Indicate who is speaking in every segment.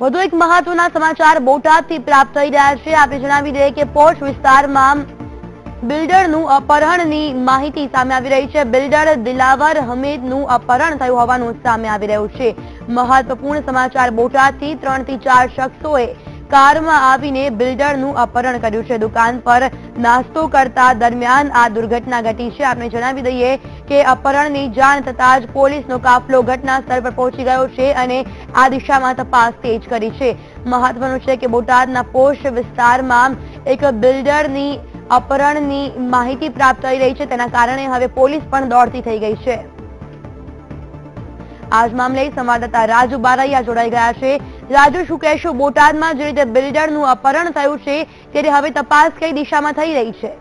Speaker 1: વધુ એક મહત્વના સમાચાર બોટાદથી પ્રાપ્ત થઈ રહ્યા છે। આપણે જણાવી દઈએ કે પોશ વિસ્તારમાં બિલ્ડરનું અપહરણની માહિતી સામે આવી રહી છે। બિલ્ડર દિલાવર હમીદનું અપહરણ થયું હોવાનું સામે આવી રહ્યું છે। મહત્વપૂર્ણ સમાચાર બોટાદથી 3 થી 4 શખ્સોએ કારમાં આવીને બિલ્ડરનું અપહરણ કર્યું છે। દુકાન પર નાસ્તો કરતા દરમિયાન આ દુર્ઘટના ઘટી છે। આપણે જણાવી દઈએ કે અપહરણની જાણ થતાં જ પોલીસનો કાફલો ઘટના સ્થળ પર પહોંચી ગયો છે અને આ દિશામાં તપાસ તેજ કરી છે। મહત્વનું છે કે બોટાદના પોશ વિસ્તારમાં એક બિલ્ડરની અપહરણની માહિતી પ્રાપ્ત થઈ રહી છે, તેના કારણે હવે પોલીસ પણ દોડતી થઈ ગઈ છે। આજ મામલે સંવાદદાતા રાજુ બારૈયા જોડાઈ ગયા છે। રાજુ, શું કહેશો? બોટાદમાં જે રીતે બિલ્ડરનું અપહરણ થયું છે ત્યારે હવે તપાસ કઈ દિશામાં થઈ રહી છે?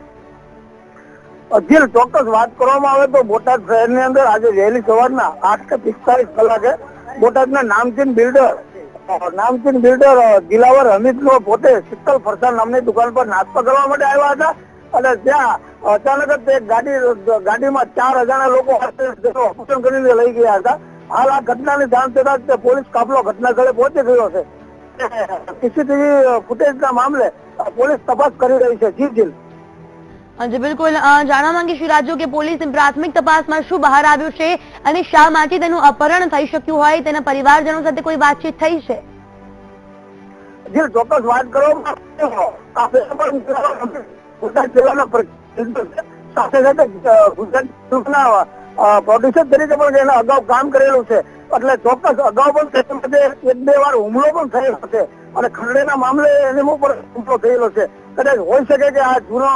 Speaker 2: ચોક્કસ વાત કરવામાં આવે તો બોટાદ શહેરની અંદર આજે વહેલી સવારના 8:45 કલાકે બોટાદના નામચીન બિલ્ડર દિલાવર હમીદનો પોતે શીતલ ફરસાણ નામની દુકાન પર નાસ્તો કરવા માટે આવ્યા હતા અને ત્યાં અચાનક જ ગાડીમાં 4 અજાણ્યા લોકો અપહરણ કરીને લઈ ગયા હતા। હાલ આ ઘટનાની જાણ થતાં જ પોલીસ કાફલો ઘટના સ્થળે પહોંચી ગયો છે। સીસીટીવી ફૂટેજના મામલે પોલીસ તપાસ કરી રહી છે। જી
Speaker 1: બિલકુલ, જાણવા માંગીશું રાજુ કે પોલીસની પ્રાથમિક તપાસમાં શું બહાર આવ્યું છે અને શા માટે તેનું અપહરણ થઈ શક્યું હોય, તેના પરિવારજનો સાથે કોઈ વાતચીત થઈ છે?
Speaker 2: ચોક્કસ વાત કરવામાં ગુજરાત જિલ્લાના સાથે સાથે ગુજરાત પ્રોડ્યુસર તરીકે પણ એને અગાઉ કામ કરેલું છે, એટલે ચોક્કસ અગાઉ પણ 1-2 વાર હુમલો પણ થયેલો છે અને ખંડણીના મામલે એની ઉપર હુમલો થયેલો છે। કદાચ હોઈ શકે કે આ જૂનો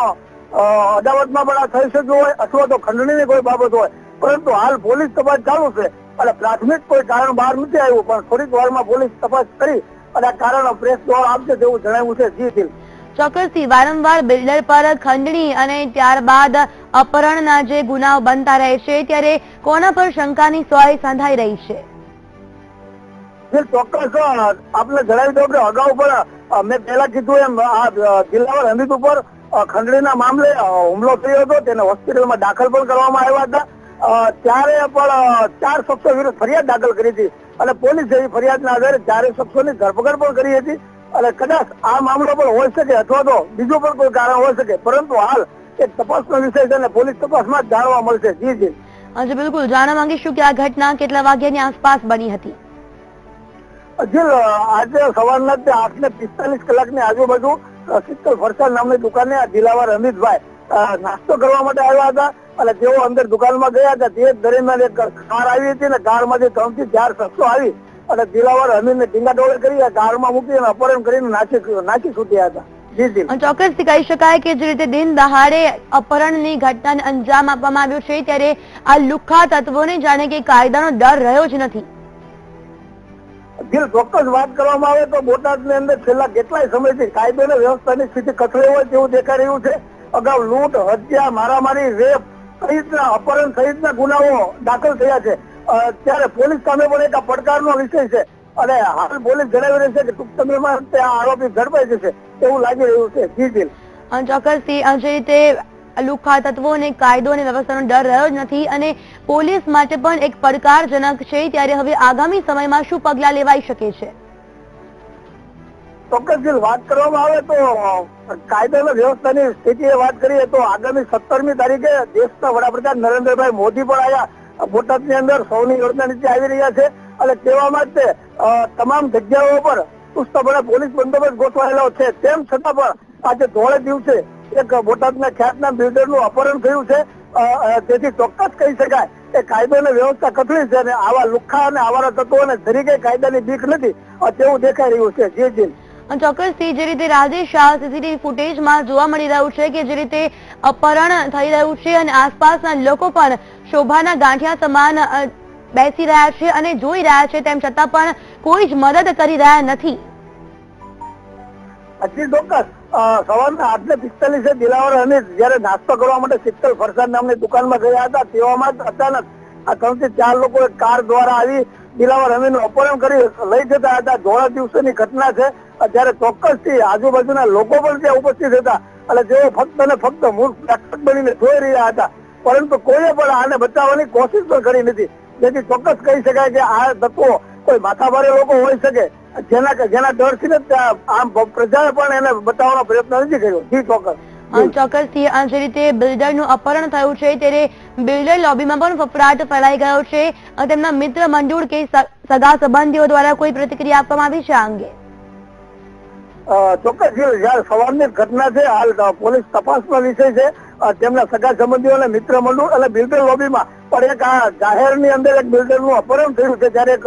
Speaker 2: અદાવતમાં પણ આ થઈ શક્યું હોય અથવા તો ખંડણીની કોઈ બાબત હોય, પરંતુ હાલ પોલીસ તપાસ ચાલુ છે અને પ્રાથમિક કોઈ કારણ બહાર નથી આવ્યું, પણ થોડીક વારમાં પોલીસ તપાસ કરી અને આ કારણ પ્રેસ દ્વારા આપશે તેવું જણાવ્યું છે। જી
Speaker 1: ચોક્કસથી વારંવાર બિલ્ડર પર ખંડણી અને ત્યારબાદ અપહરણના જે ગુનાઓ બનતા રહે છે, ત્યારે કોના પર શંકાની સોય સંધાઈ રહી છે?
Speaker 2: ચોક્કસ આપને જણાવી દઉં કે અગાઉ પણ મેં પહેલા કીધું એમ આ દિલાવર હમીદ ઉપર ખંડણીના મામલે હુમલો થયો હતો, તેને હોસ્પિટલમાં દાખલ પણ કરવામાં આવ્યા હતા। ત્યારે પણ 4 શખ્સો વિરુદ્ધ ફરિયાદ દાખલ કરી હતી અને પોલીસે એ ફરિયાદના આધારે 4 શખ્સોની ધરપકડ પણ કરી હતી અને કદાચ આ મામલો પણ હોઈ શકે અથવા તો બીજું પણ કોઈ કારણ હોઈ શકે, પરંતુ હાલ એક તપાસનો વિષય છે અને પોલીસ તપાસમાં જ જાણવા મળશે। જી
Speaker 1: બિલકુલ, જાણવા માંગીશું કે આ ઘટના કેટલા વાગ્યાની આસપાસ બની હતી?
Speaker 2: આજે સવારના 8:45 કલાકની આજુબાજુ શીતલ ફરસાણ નામની દુકાને દિલાવર હમીદભાઈ નાસ્તો કરવા માટે આવ્યા હતા અને તેઓ અંદર દુકાનમાં ગયા હતા। તે દરમિયાન એક કાર આવી હતી અને કારમાંથી 3 થી 4 શખ્સો આવી અને દિલાવર હમીદને ટીંગાટોળી કરી કારમાં મૂકી અને અપહરણ કરીને નાખી છૂટ્યા હતા।
Speaker 1: ચોક્કસથી કહી શકાય કે જે રીતે દિન દહાડે અપહરણની ઘટનાને અંજામ આપવામાં આવ્યો છે, ત્યારે આ લુખ્ખા તત્વોને જાણે કે કાયદાનો ડર રહ્યો જ નથી।
Speaker 2: ચોક્કસ વાત કરવામાં આવે તો બોટાદની અંદર છેલ્લા કેટલાય સમયથી કાયદો અને વ્યવસ્થાની સ્થિતિ કથળી હોય તેવું દેખાઈ રહ્યું છે। અગાઉ લૂંટ, હત્યા, મારામારી, રેપ સહિતના અપહરણ સહિતના ગુનાઓ દાખલ થયા છે, ત્યારે પોલીસ સામે પણ એક પડકારનો વિષય છે અને હાલ પોલીસ જણાવી રહી છે કે ટૂંક સમયમાં આ આરોપી ઝડપાઈ જશે એવું લાગી રહ્યું છે। જી
Speaker 1: ચોક્કસથી જે રીતે લુખ્ખા તત્વોને કાયદો અને વ્યવસ્થાનો ડર રહ્યો જ નથી અને પોલીસ માટે પણ એક પડકારજનક છે, ત્યારે હવે આગામી સમયમાં શું પગલાં લેવાઈ શકે છે?
Speaker 2: ચોક્કસ વાત કરવામાં આવે તો કાયદા અને વ્યવસ્થાની સ્થિતિએ વાત કરીએ તો આગામી 17મી તારીખે દેશના વડાપ્રધાન નરેન્દ્રભાઈ મોદી પણ આવ્યા બોટાદની અંદર સૌની યોજના નીચે આવી રહ્યા છે અને તેવામાં જ તમામ જગ્યાઓ પર ચુસ્તપણે પોલીસ બંદોબસ્ત ગોઠવાયેલો છે। તેમ છતાં પણ આજે ધોળે દિવસે એક બોટાદના ખ્યાતનામ બિલ્ડરનું અપહરણ થયું છે, તેથી ચોક્કસ કહી શકાય કે કાયદો અને વ્યવસ્થા કથળી છે અને આવા લુખ્ખા અને આવારા તત્વોને જરી કઈ કાયદાની બીક નથી તેવું દેખાઈ રહ્યું છે। જી
Speaker 1: ચોક્કસથી જે રીતે રાજેશ શાહ સીસીટીવી ફૂટેજમાં જોવા મળી રહ્યું છે કે જે રીતે અપહરણ થઈ રહ્યું છે અને આસપાસના લોકો પણ શોભાના ગાંઠિયા સમાન બેસી રહ્યા છે અને જોઈ રહ્યા છે, તેમ છતાં પણ કોઈ જ મદદ કરી રહ્યા નથી।
Speaker 2: ચોક્કસ સવારના 8:45 દિલાવર હમીદ જયારે નાસ્તો કરવા માટે શીતલ ફરસાણ નામની દુકાનમાં ગયા હતા, તેવામાં અચાનક આ 3 થી 4 લોકો કાર દ્વારા આવી દિલાવર હમીદનું અપહરણ કરી લઈ જતા હતા। ધોળા દિવસની ઘટના છે, ત્યારે ચોક્કસથી આજુબાજુના લોકો પણ ત્યાં ઉપસ્થિત હતા અને તેઓ ફક્ત ને ફક્ત મૂળ પ્રેક્ષક બનીને જોઈ રહ્યા હતા, પરંતુ કોઈએ પણ આને બચાવવાની કોશિશ પણ કરી નથી। જેથી ચોક્કસ કહી શકાય કે આ તત્વો કોઈ માથાભારે લોકો હોઈ શકે જેના ડરથી જ આમ પ્રજાએ પણ એને બતાવવાનો પ્રયત્ન નથી કર્યો. જી ચોક્કસ.
Speaker 1: ચોક્કસથી જે રીતે બિલ્ડરનું અપહરણ થયું છે ત્યારે બિલ્ડર લોબીમાં પણ ફફડાટ ફેલાઈ ગયો છે. તેમના મિત્ર મંડળ કે સગા સંબંધીઓ દ્વારા કોઈ પ્રતિક્રિયા આપવામાં આવી છે આ અંગે?
Speaker 2: ચોક્કસ જયારે સવારની ઘટના છે, હાલ પોલીસ તપાસનો વિષય છે. તેમના સગા સંબંધીઓ અને મિત્ર મંડળ અને બિલ્ડર લોબીમાં પણ એક આ જાહેરની અંદર એક બિલ્ડરનું અપહરણ થયું છે ત્યારે એક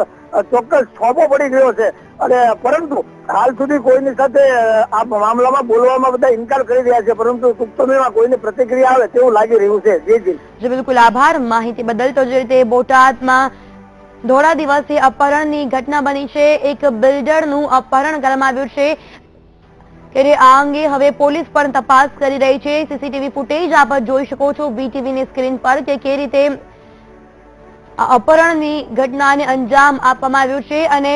Speaker 2: ચોક્કસ છોપો પડી ગયો છે. અને પરંતુ હાલ સુધી કોઈની સાથે આ મામલામાં બોલવામાં બધા ઇનકાર કરી રહ્યા છે, પરંતુ ટૂંક સમયમાં કોઈની પ્રતિક્રિયા આવે તેવું લાગી રહ્યું છે. જી
Speaker 1: બિલકુલ, આભાર માહિતી બદલ. તો જે રીતે બોટાદમાં ધોળા દિવસે અપહરણની ઘટના બની છે, એક બિલ્ડરનું અપહરણ કરવામાં આવ્યું છે ત્યારે આ અંગે હવે પોલીસ પણ તપાસ કરી રહી છે. સીસીટીવી ફૂટેજ આપ જોઈ શકો છો વીટીવીની સ્ક્રીન પર કે કેવી રીતે અપહરણની ઘટનાને અંજામ આપવામાં આવ્યું છે અને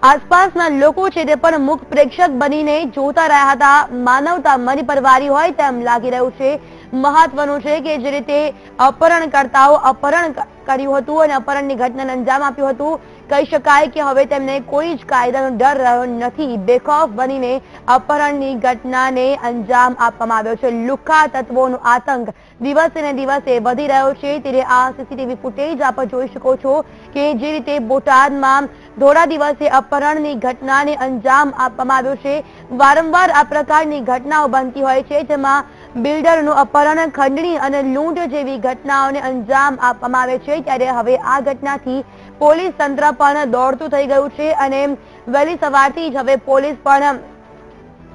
Speaker 1: આસપાસના લોકો છે તે પણ મુખ પ્રેક્ષક બનીને જોતા રહ્યા હતા. માનવતા મરી પરવારી હોય તેમ લાગી રહ્યું છે. મહત્વનું છે કે જે રીતે અપહરણકર્તાઓ અપહરણ કર્યું હતું અને અપહરણની ઘટનાને અંજામ આપ્યું હતું, કહી શકાય કે હવે તેમને કોઈ જ કાયદાનો ડર રહ્યો નથી. બેખૌફ બનીને અપહરણની ઘટનાને અંજામ આપવામાં આવ્યો છે. લુખ્ખા તત્વોનો આતંક દિવસે ને દિવસે વધી રહ્યો છે ત્યારે આ સીસીટીવી ફૂટેજ આપ જોઈ શકો છો કે જે રીતે બોટાદમાં ધોળા દિવસે અપહરણની ઘટનાને અંજામ આપવામાં આવ્યો છે. વારંવાર આ પ્રકારની ઘટનાઓ બનતી હોય છે જેમાં બિલ્ડરનું અપહરણ, ખંડણી અને લૂંટ જેવી ઘટનાઓને અંજામ આપવામાં આવે છે. ત્યારે હવે આ ઘટનાથી પોલીસ તંત્ર પણ દોડતું થઈ ગયું છે અને વહેલી સવારથી જ હવે પોલીસ પણ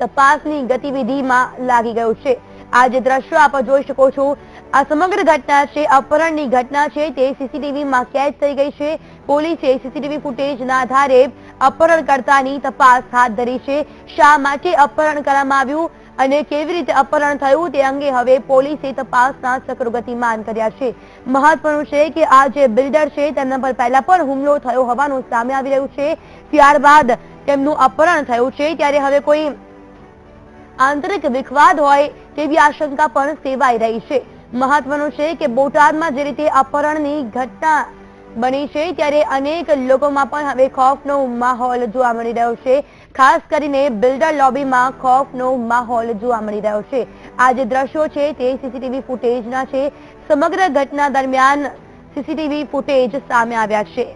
Speaker 1: તપાસની ગતિવિધિમાં લાગી ગયું છે. આ જે દ્રશ્યો આપ જોઈ શકો છો, આ સમગ્ર ઘટના છે, અપહરણની ઘટના છે તે સીસીટીવીમાં કેદ થઈ ગઈ છે. પોલીસે સીસીટીવી ફૂટેજના આધારે અપહરણકર્તાની તપાસ હાથ ધરી છે. શા માટે અપહરણ કરવામાં આવ્યું અને કેવી રીતે અપહરણ થયું તે અંગે હવે પોલીસે તપાસના ચક્રો ગતિમાન કર્યા છે. મહત્વનું છે કે આ જે બિલ્ડર છે તેમના પર પહેલા પણ હુમલો થયો હોવાનું સામે આવી રહ્યું છે. ત્યારબાદ તેમનું અપહરણ થયું છે ત્યારે હવે કોઈ આંતરિક વિખવાદ હોય તેવી આશંકા પણ સેવાઈ રહી છે. મહત્વનું છે કે બોટાદમાં જે રીતે અપહરણની ઘટના બની છે ત્યારે અનેક લોકોમાં પણ હવે ખૌફનો માહોલ જોવા મળી રહ્યો છે. ખાસ કરીને બિલ્ડર લોબીમાં ખૌફનો માહોલ જોવા મળી રહ્યો છે. આ જે દ્રશ્યો છે તે સીસીટીવી ફૂટેજના છે. સમગ્ર ઘટના દરમિયાન સીસીટીવી ફૂટેજ સામે આવ્યા છે.